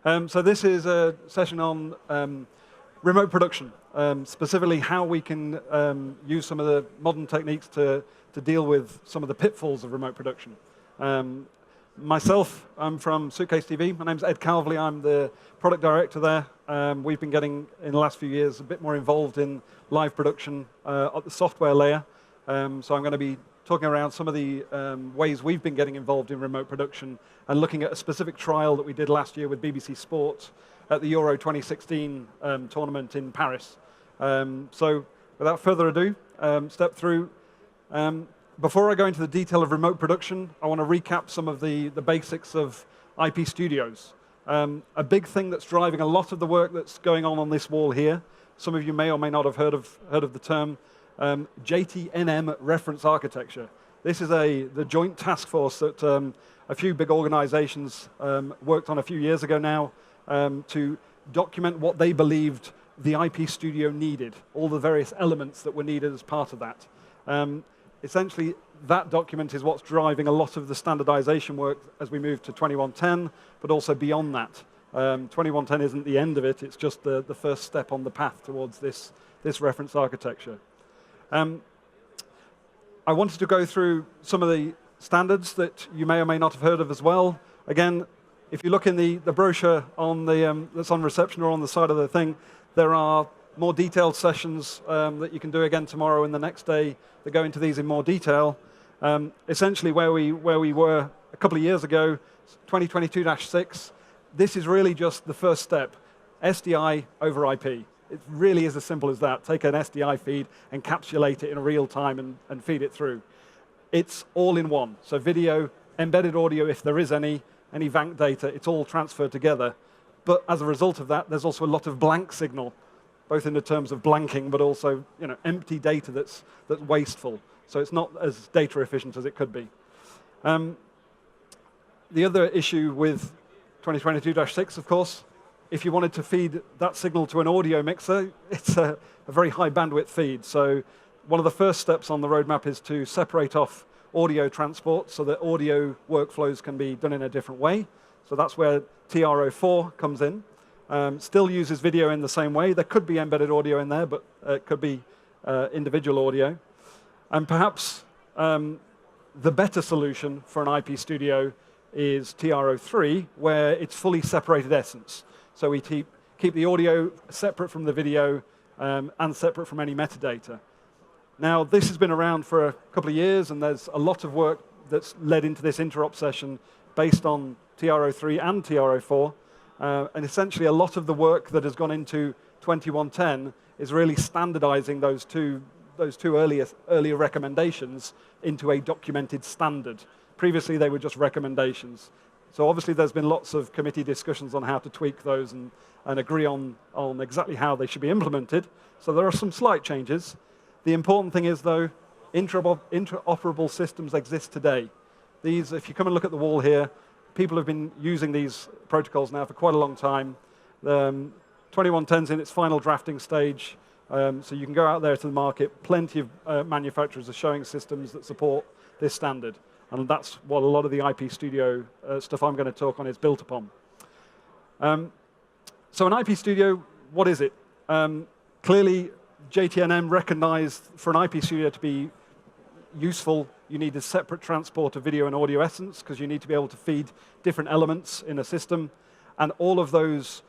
So this is a session on remote production, specifically how we can use some of the modern techniques to deal with some of the pitfalls of remote production. Myself, I'm from Suitcase TV. My name's Ed Calverley. I'm the product director there. We've been getting, in the last few years, a bit more involved in live production at the software layer. So I'm going to be talking around some of the ways we've been getting involved in remote production and looking at a specific trial that we did last year with BBC Sport at the Euro 2016 tournament in Paris. So without further ado, step through. Before I go into the detail of remote production, I want to recap some of the basics of IP studios. A big thing that's driving a lot of the work that's going on this wall here, some of you may or may not have heard of the term, JTNM reference architecture. This is the joint task force that a few big organizations worked on a few years ago now to document what they believed the IP studio needed, all the various elements that were needed as part of that. Essentially, that document is what's driving a lot of the standardization work as we move to 2110, but also beyond that. 2110 isn't the end of it, it's just the first step on the path towards this reference architecture. I wanted to go through some of the standards that you may or may not have heard of as well. Again, if you look in the brochure on that's on reception or on the side of the thing, there are more detailed sessions that you can do again tomorrow and the next day that go into these in more detail. Essentially, where we were a couple of years ago, 2022-6, this is really just the first step, SDI over IP. It really is as simple as that. Take an SDI feed, encapsulate it in real time, and feed it through. It's all in one. So video, embedded audio, if there is any VANC data, it's all transferred together. But as a result of that, there's also a lot of blank signal, both in the terms of blanking, but also empty data that's wasteful. So it's not as data efficient as it could be. The other issue with 2022-6, of course, if you wanted to feed that signal to an audio mixer, it's a very high bandwidth feed. So one of the first steps on the roadmap is to separate off audio transport so that audio workflows can be done in a different way. So that's where TRO4 comes in. Still uses video in the same way. There could be embedded audio in there, but it could be individual audio. And perhaps the better solution for an IP studio is TRO3, where it's fully separated essence. So we keep the audio separate from the video and separate from any metadata. Now, this has been around for a couple of years, and there's a lot of work that's led into this interop session based on TRO3 and TRO4. And essentially, a lot of the work that has gone into 2110 is really standardizing those two earlier recommendations into a documented standard. Previously, they were just recommendations. So obviously, there's been lots of committee discussions on how to tweak those and agree on exactly how they should be implemented. So there are some slight changes. The important thing is, though, interoperable systems exist today. These, if you come and look at the wall here, people have been using these protocols now for quite a long time. 2110's in its final drafting stage, so you can go out there to the market. Plenty of manufacturers are showing systems that support this standard. And that's what a lot of the IP studio stuff I'm going to talk on is built upon. So an IP studio, what is it? Clearly, JTNM recognized for an IP studio to be useful, you need a separate transport of video and audio essence because you need to be able to feed different elements in a system. And all of those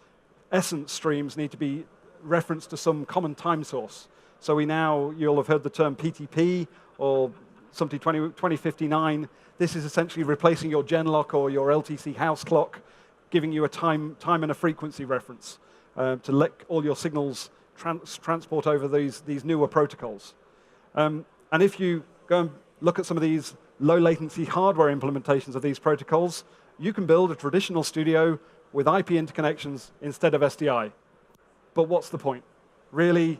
essence streams need to be referenced to some common time source. So you'll have heard the term PTP or something 2059. This is essentially replacing your Genlock or your LTC house clock, giving you a time and a frequency reference to let all your signals transport over these newer protocols. And if you go and look at some of these low latency hardware implementations of these protocols, you can build a traditional studio with IP interconnections instead of SDI. But what's the point? Really,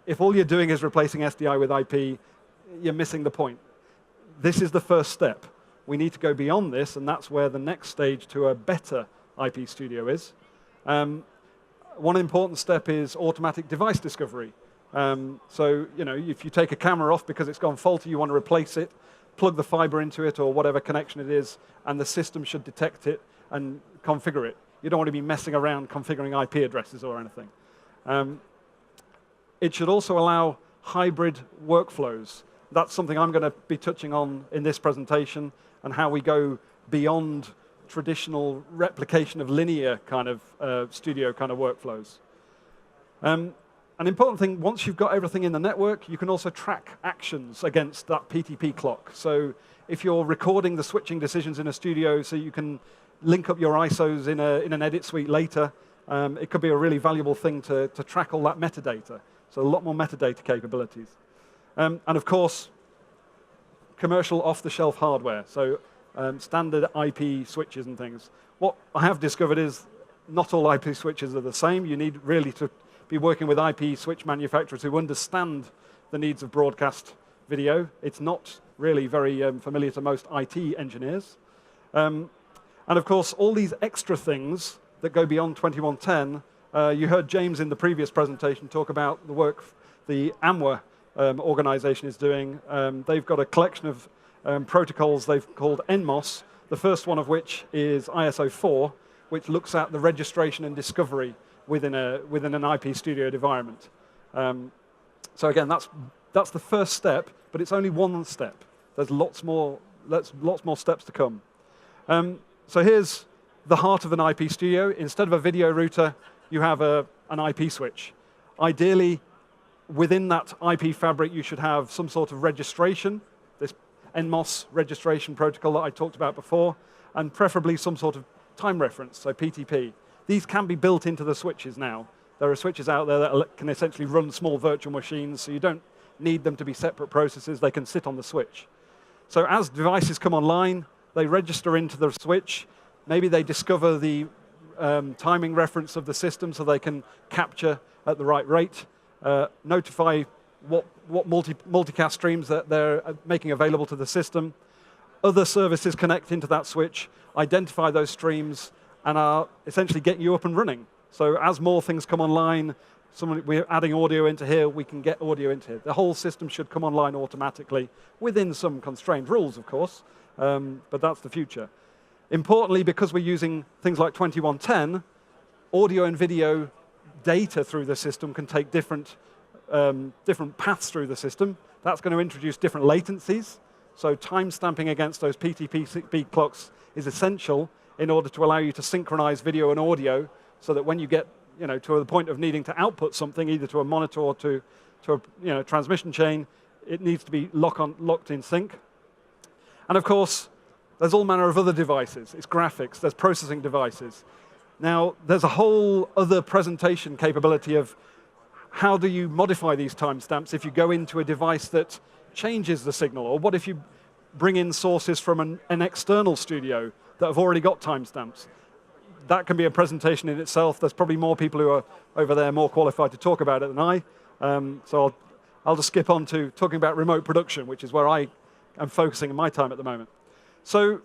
if all you're doing is replacing SDI with IP, you're missing the point. This is the first step. We need to go beyond this, and that's where the next stage to a better IP studio is. One important step is automatic device discovery. So, if you take a camera off because it's gone faulty, you want to replace it, plug the fiber into it or whatever connection it is, and the system should detect it and configure it. You don't want to be messing around configuring IP addresses or anything. It should also allow hybrid workflows. That's something I'm going to be touching on in this presentation, and how we go beyond traditional replication of linear kind of studio kind of workflows. An important thing, once you've got everything in the network, you can also track actions against that PTP clock. So if you're recording the switching decisions in a studio so you can link up your ISOs in an edit suite later, it could be a really valuable thing to track all that metadata. So a lot more metadata capabilities. And of course, commercial off-the-shelf hardware. So standard IP switches and things. What I have discovered is not all IP switches are the same. You need really to be working with IP switch manufacturers who understand the needs of broadcast video. It's not really very familiar to most IT engineers. And of course, all these extra things that go beyond 2110, you heard James in the previous presentation talk about the work the AMWA organization is doing. They've got a collection of protocols they've called NMOS, the first one of which is ISO 4, which looks at the registration and discovery within an IP studio environment. So again, that's the first step, but it's only one step. There's lots more steps to come. So here's the heart of an IP studio. Instead of a video router, you have an IP switch. Ideally, within that IP fabric, you should have some sort of registration, this NMOS registration protocol that I talked about before, and preferably some sort of time reference, so PTP. These can be built into the switches now. There are switches out there that can essentially run small virtual machines, so you don't need them to be separate processes. They can sit on the switch. So as devices come online, they register into the switch. Maybe they discover the timing reference of the system so they can capture at the right rate, notify what multicast streams that they're making available to the system. Other services connect into that switch, identify those streams, and are essentially getting you up and running. So as more things come online, we're adding audio into here, we can get audio into here. The whole system should come online automatically, within some constrained rules, of course, but that's the future. Importantly, because we're using things like 2110, audio and video data through the system can take different paths through the system. That's going to introduce different latencies. So time stamping against those PTP clocks is essential in order to allow you to synchronize video and audio, so that when you get to the point of needing to output something, either to a monitor or to a transmission chain, it needs to be locked in sync. And of course, there's all manner of other devices. It's graphics, there's processing devices. Now, there's a whole other presentation capability of how do you modify these timestamps if you go into a device that changes the signal, or what if you bring in sources from an external studio that have already got timestamps. That can be a presentation in itself. There's probably more people who are over there more qualified to talk about it than I. So I'll just skip on to talking about remote production, which is where I am focusing my time at the moment. So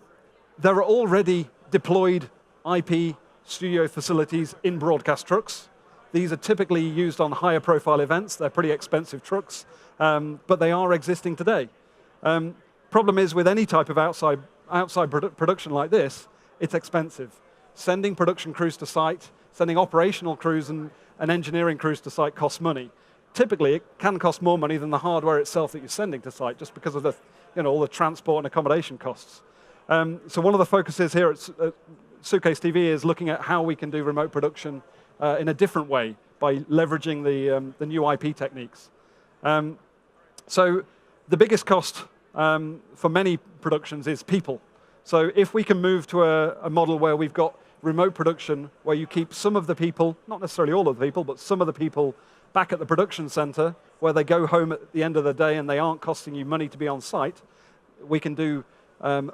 there are already deployed IP studio facilities in broadcast trucks. These are typically used on higher profile events. They're pretty expensive trucks, but they are existing today. Problem is, with any type of outside production like this, it's expensive. Sending production crews to site, sending operational crews and engineering crews to site costs money. Typically, it can cost more money than the hardware itself that you're sending to site, just because of all the transport and accommodation costs. So one of the focuses here at Suitcase TV is looking at how we can do remote production in a different way by leveraging the new IP techniques. So the biggest cost for many productions is people. So if we can move to a model where we've got remote production, where you keep some of the people, not necessarily all of the people, but some of the people back at the production center, where they go home at the end of the day and they aren't costing you money to be on site, we can do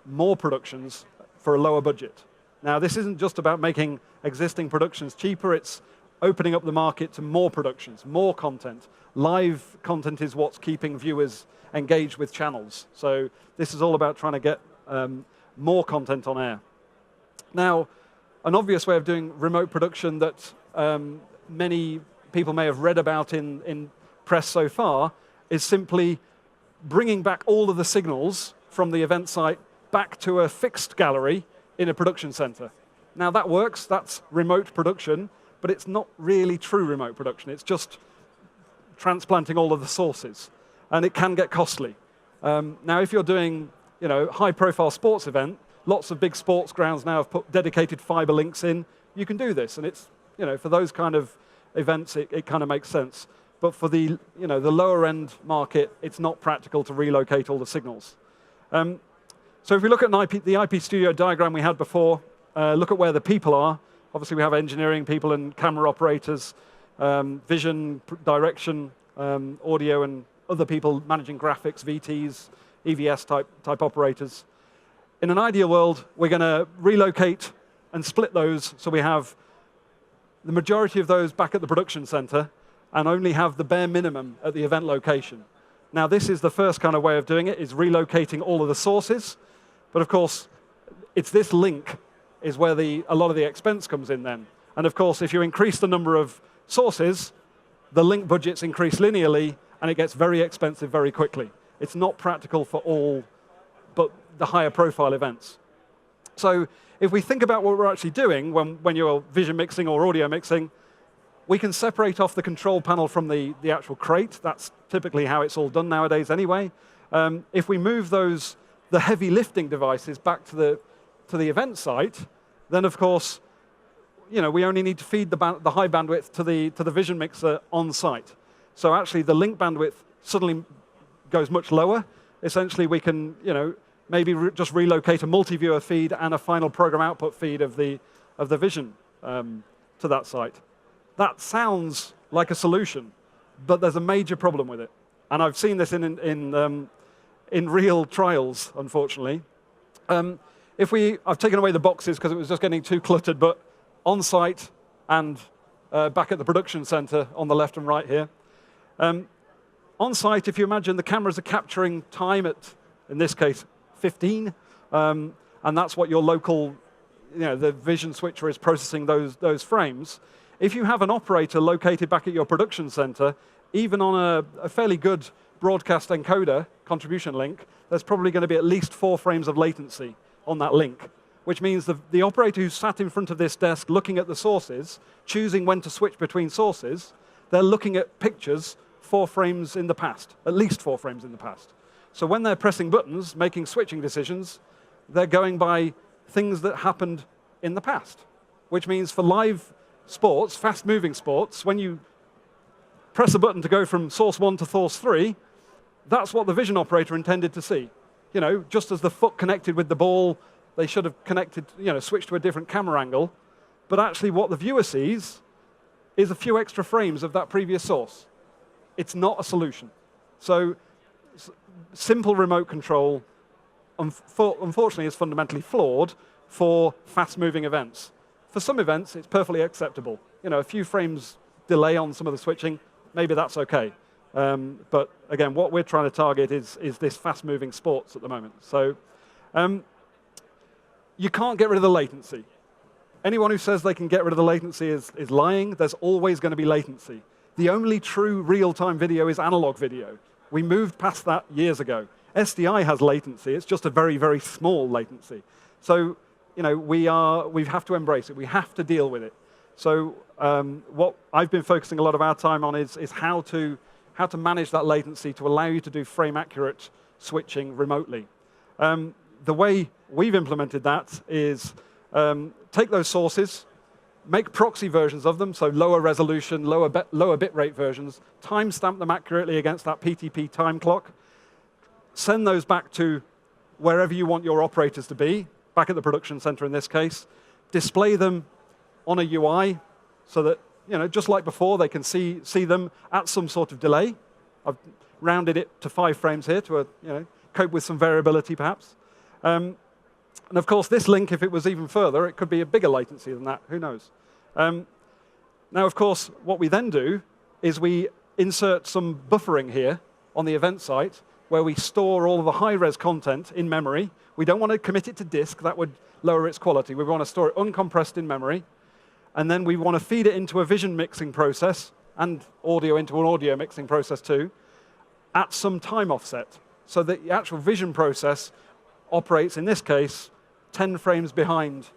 more productions for a lower budget. Now, this isn't just about making existing productions cheaper, it's opening up the market to more productions, more content. Live content is what's keeping viewers engaged with channels. So this is all about trying to get more content on air. Now, an obvious way of doing remote production that many people may have read about in press so far is simply bringing back all of the signals from the event site back to a fixed gallery in a production center. Now that works, that's remote production, but it's not really true remote production. It's just transplanting all of the sources, and it can get costly. Now if you're doing high-profile sports event, lots of big sports grounds now have put dedicated fiber links in. You can do this, and it's for those kind of events, it kind of makes sense. But for the the lower end market, it's not practical to relocate all the signals. So if we look at the IP Studio diagram we had before, look at where the people are. Obviously, we have engineering people and camera operators, vision, direction, audio, and other people managing graphics, VTs, EVS type operators. In an ideal world, we're going to relocate and split those so we have the majority of those back at the production center and only have the bare minimum at the event location. Now, this is the first kind of way of doing it, is relocating all of the sources. But of course, it's this link is where a lot of the expense comes in then. And of course, if you increase the number of sources, the link budgets increase linearly, and it gets very expensive very quickly. It's not practical for all but the higher profile events. So if we think about what we're actually doing when you're vision mixing or audio mixing, we can separate off the control panel from the actual crate. That's typically how it's all done nowadays anyway. If we move the heavy lifting devices back to the event site, then of course, we only need to feed the high bandwidth to the vision mixer on site. So actually, the link bandwidth suddenly goes much lower. Essentially, we can maybe just relocate a multi-viewer feed and a final program output feed of the vision to that site. That sounds like a solution, but there's a major problem with it. And I've seen this in real trials, unfortunately. I've taken away the boxes because it was just getting too cluttered, but on site and back at the production center on the left and right here. On site, if you imagine the cameras are capturing time at, in this case, 15, and that's what your local, the vision switcher is processing those frames. If you have an operator located back at your production center, even on a fairly good broadcast encoder contribution link, there's probably going to be at least 4 frames of latency on that link, which means the operator who's sat in front of this desk looking at the sources, choosing when to switch between sources, they're looking at pictures 4 frames in the past, at least 4 frames in the past. So when they're pressing buttons, making switching decisions, they're going by things that happened in the past, which means for live sports, fast-moving sports, when you press a button to go from source 1 to source 3, that's what the vision operator intended to see. Just as the foot connected with the ball, they should have connected, switched to a different camera angle. But actually what the viewer sees is a few extra frames of that previous source. It's not a solution. So simple remote control, unfortunately, is fundamentally flawed for fast-moving events. For some events, it's perfectly acceptable. A few frames delay on some of the switching, maybe that's okay. But again, what we're trying to target is this fast-moving sports at the moment. So you can't get rid of the latency. Anyone who says they can get rid of the latency is lying. There's always going to be latency. The only true real-time video is analog video. We moved past that years ago. SDI has latency. It's just a very, very small latency. So we have to embrace it. We have to deal with it. So what I've been focusing a lot of our time on is how to manage that latency to allow you to do frame-accurate switching remotely. The way we've implemented that is take those sources, make proxy versions of them, so lower resolution, lower bitrate versions, timestamp them accurately against that PTP time clock, send those back to wherever you want your operators to be, back at the production center in this case, display them on a UI so that, just like before, they can see them at some sort of delay. I've rounded it to 5 frames here to cope with some variability perhaps. And of course, this link, if it was even further, it could be a bigger latency than that. Who knows? Now, of course, what we then do is we insert some buffering here on the event site where we store all of the high-res content in memory. We don't want to commit it to disk. That would lower its quality. We want to store it uncompressed in memory. And then we want to feed it into a vision mixing process and audio into an audio mixing process too at some time offset so that the actual vision process operates, in this case, 10 frames behind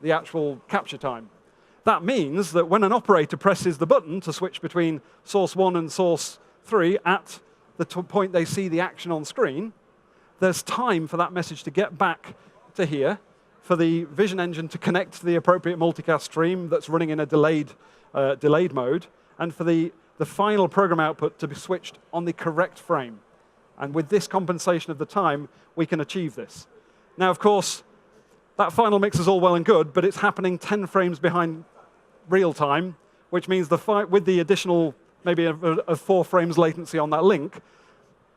the actual capture time. That means that when an operator presses the button to switch between source 1 and source 3 at the point they see the action on screen, there's time for that message to get back to here, for the vision engine to connect to the appropriate multicast stream that's running in a delayed mode, and for the final program output to be switched on the correct frame. And with this compensation of the time, we can achieve this. Now, of course, that final mix is all well and good, but it's happening 10 frames behind real time, which means with the additional maybe of 4 frames latency on that link,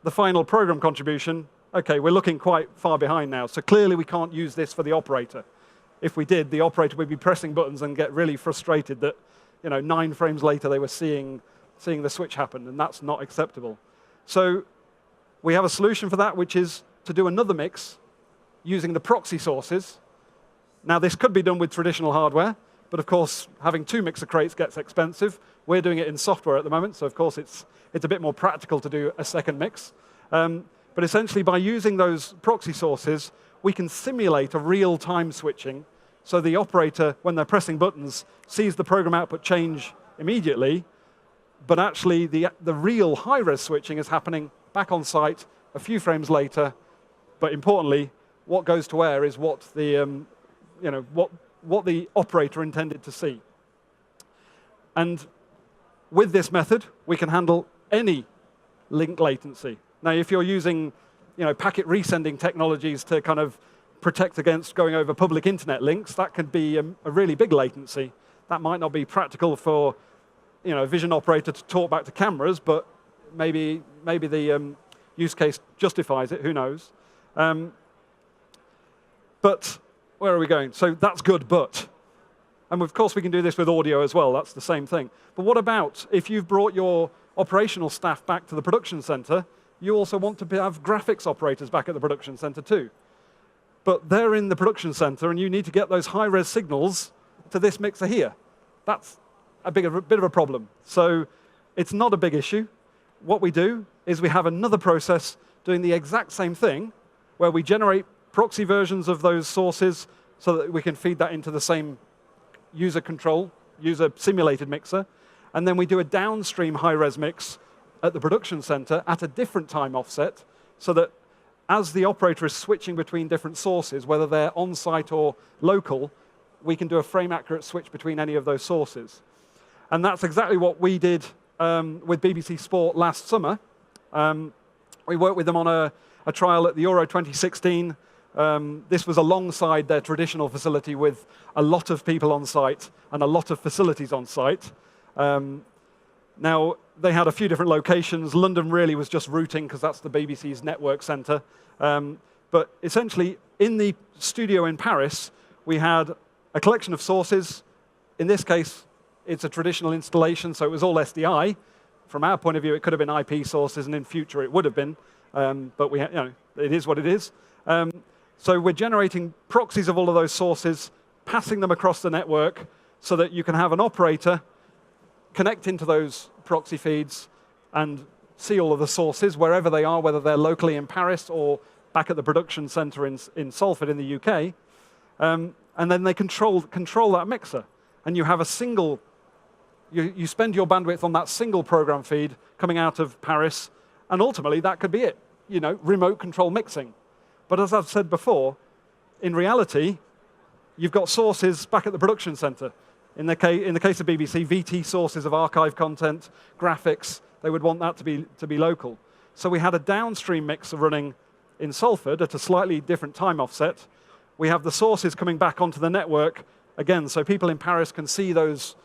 the final program contribution, okay, we're looking quite far behind now. So clearly we can't use this for the operator. If we did, the operator would be pressing buttons and get really frustrated that 9 frames later they were seeing the switch happen, and that's not acceptable. So we have a solution for that, which is to do another mix using the proxy sources. Now, this could be done with traditional hardware, but of course, having 2 mixer crates gets expensive. We're doing it in software at the moment, so of course it's a bit more practical to do a second mix. But essentially, by using those proxy sources, we can simulate a real-time switching, so the operator, when they're pressing buttons, sees the program output change immediately, but actually the real high-res switching is happening back on site a few frames later. But importantly, what goes to where is what the what the operator intended to see. And with this method, we can handle any link latency. Now, if you're using packet resending technologies to kind of protect against going over public internet links, that could be a really big latency. That might not be practical for a vision operator to talk back to cameras, but maybe the use case justifies it, who knows. But where are we going? So that's good, but. And of course, we can do this with audio as well. That's the same thing. But what about if you've brought your operational staff back to the production center, you also want to have graphics operators back at the production center too. But they're in the production center, and you need to get those high-res signals to this mixer here. That's a bit of a problem. So it's not a big issue. What we do is we have another process doing the exact same thing, where we generate proxy versions of those sources so that we can feed that into the same user simulated mixer. And then we do a downstream high-res mix at the production center at a different time offset, so that as the operator is switching between different sources, whether they're on-site or local, we can do a frame-accurate switch between any of those sources. And that's exactly what we did with BBC Sport last summer. We worked with them on a trial at the Euro 2016. This was alongside their traditional facility with a lot of people on site and a lot of facilities on site. Now, they had a few different locations. London really was just routing, because that's the BBC's network center. But essentially, in the studio in Paris, we had a collection of sources. In this case, it's a traditional installation, so it was all SDI. From our point of view, it could have been IP sources, and in future it would have been. But it is what it is. So we're generating proxies of all of those sources, passing them across the network, so that you can have an operator connect into those proxy feeds and see all of the sources wherever they are, whether they're locally in Paris or back at the production center in Salford in the UK. And then they control that mixer. And you have a single, you spend your bandwidth on that single program feed coming out of Paris, and ultimately that could be it, remote control mixing. But as I've said before, in reality, you've got sources back at the production center. In the case of BBC, VT sources of archive content, graphics, they would want that to be local. So we had a downstream mixer running in Salford at a slightly different time offset. We have the sources coming back onto the network, again, so people in Paris can see those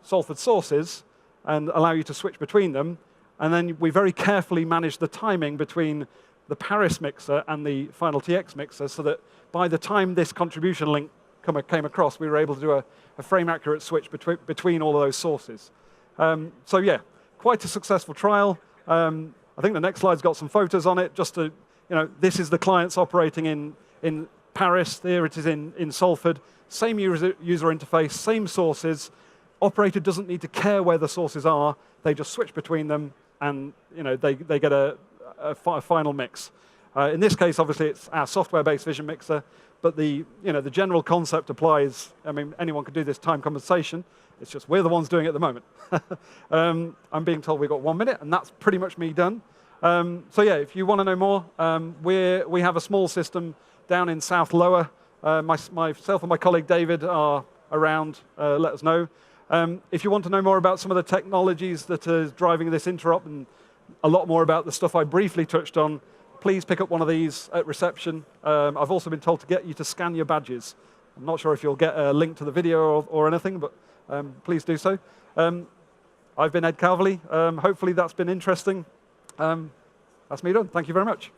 Salford sources and allow you to switch between them. And then we very carefully manage the timing between the Paris mixer and the final TX mixer, so that by the time this contribution link came across, we were able to do a frame-accurate switch between all of those sources. So yeah, quite a successful trial. I think the next slide's got some photos on it, just to, this is the clients operating in Paris. There it is in Salford. Same user interface, same sources. Operator doesn't need to care where the sources are. They just switch between them, and they get a final mix. In this case, obviously, it's our software-based vision mixer, but the general concept applies. I mean, anyone could do this time compensation. It's just we're the ones doing it at the moment. I'm being told we've got 1 minute, and that's pretty much me done. So yeah, if you want to know more, we have a small system down in South Lower. Myself and my colleague David are around. Let us know. If you want to know more about some of the technologies that are driving this interop and a lot more about the stuff I briefly touched on, please pick up one of these at reception. I've also been told to get you to scan your badges. I'm not sure if you'll get a link to the video or anything, but please do so. I've been Ed Calverley. Hopefully that's been interesting. That's me done. Thank you very much.